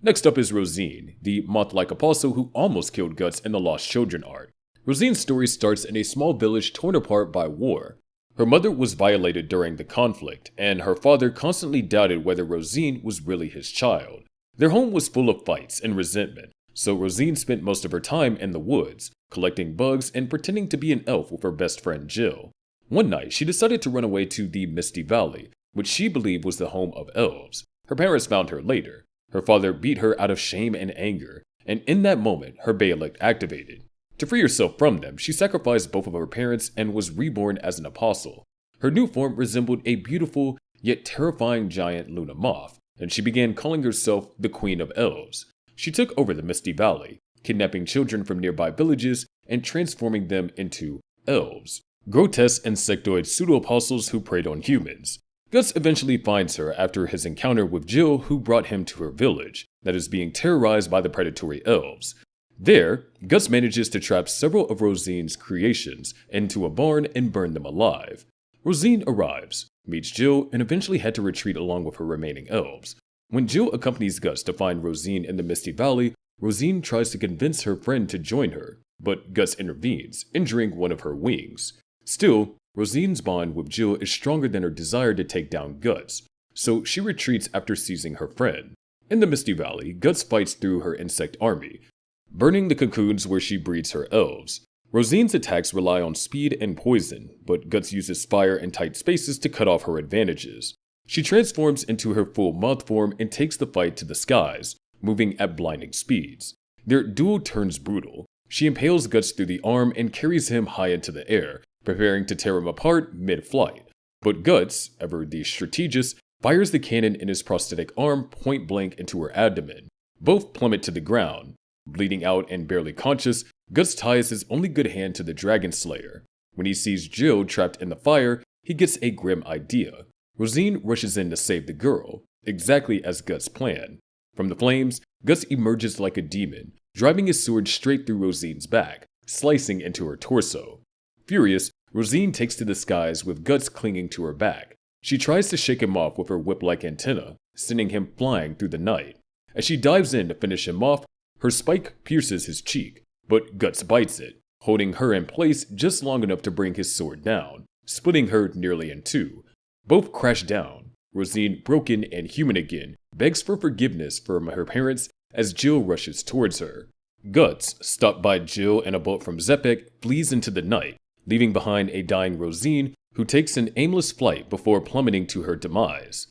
Next up is Rosine, the moth-like apostle who almost killed Guts in the Lost Children arc. Rosine's story starts in a small village torn apart by war. Her mother was violated during the conflict, and her father constantly doubted whether Rosine was really his child. Their home was full of fights and resentment, so Rosine spent most of her time in the woods, collecting bugs and pretending to be an elf with her best friend Jill. One night, she decided to run away to the Misty Valley, which she believed was the home of elves. Her parents found her later. Her father beat her out of shame and anger, and in that moment, her Beherit activated. To free herself from them, she sacrificed both of her parents and was reborn as an apostle. Her new form resembled a beautiful, yet terrifying giant Luna moth, and she began calling herself the Queen of Elves. She took over the Misty Valley, kidnapping children from nearby villages and transforming them into elves, grotesque insectoid pseudo-apostles who preyed on humans. Guts eventually finds her after his encounter with Jill, who brought him to her village that is being terrorized by the predatory elves. There, Guts manages to trap several of Rosine's creations into a barn and burn them alive. Rosine arrives, meets Jill, and eventually had to retreat along with her remaining elves. When Jill accompanies Guts to find Rosine in the Misty Valley, Rosine tries to convince her friend to join her, but Guts intervenes, injuring one of her wings. Still, Rosine's bond with Jill is stronger than her desire to take down Guts, so she retreats after seizing her friend. In the Misty Valley, Guts fights through her insect army, burning the cocoons where she breeds her elves. Rosine's attacks rely on speed and poison, but Guts uses fire and tight spaces to cut off her advantages. She transforms into her full moth form and takes the fight to the skies, moving at blinding speeds. Their duel turns brutal. She impales Guts through the arm and carries him high into the air, preparing to tear him apart mid-flight. But Guts, ever the strategist, fires the cannon in his prosthetic arm point blank into her abdomen. Both plummet to the ground. Bleeding out and barely conscious, Guts ties his only good hand to the Dragon Slayer. When he sees Jill trapped in the fire, he gets a grim idea. Rosine rushes in to save the girl, exactly as Guts planned. From the flames, Guts emerges like a demon, driving his sword straight through Rosine's back, slicing into her torso. Furious, Rosine takes to the skies with Guts clinging to her back. She tries to shake him off with her whip-like antenna, sending him flying through the night. As she dives in to finish him off, her spike pierces his cheek, but Guts bites it, holding her in place just long enough to bring his sword down, splitting her nearly in two. Both crash down. Rosine, broken and human again, begs for forgiveness from her parents as Jill rushes towards her. Guts, stopped by Jill and a bolt from Zepek, flees into the night, leaving behind a dying Rosine who takes an aimless flight before plummeting to her demise.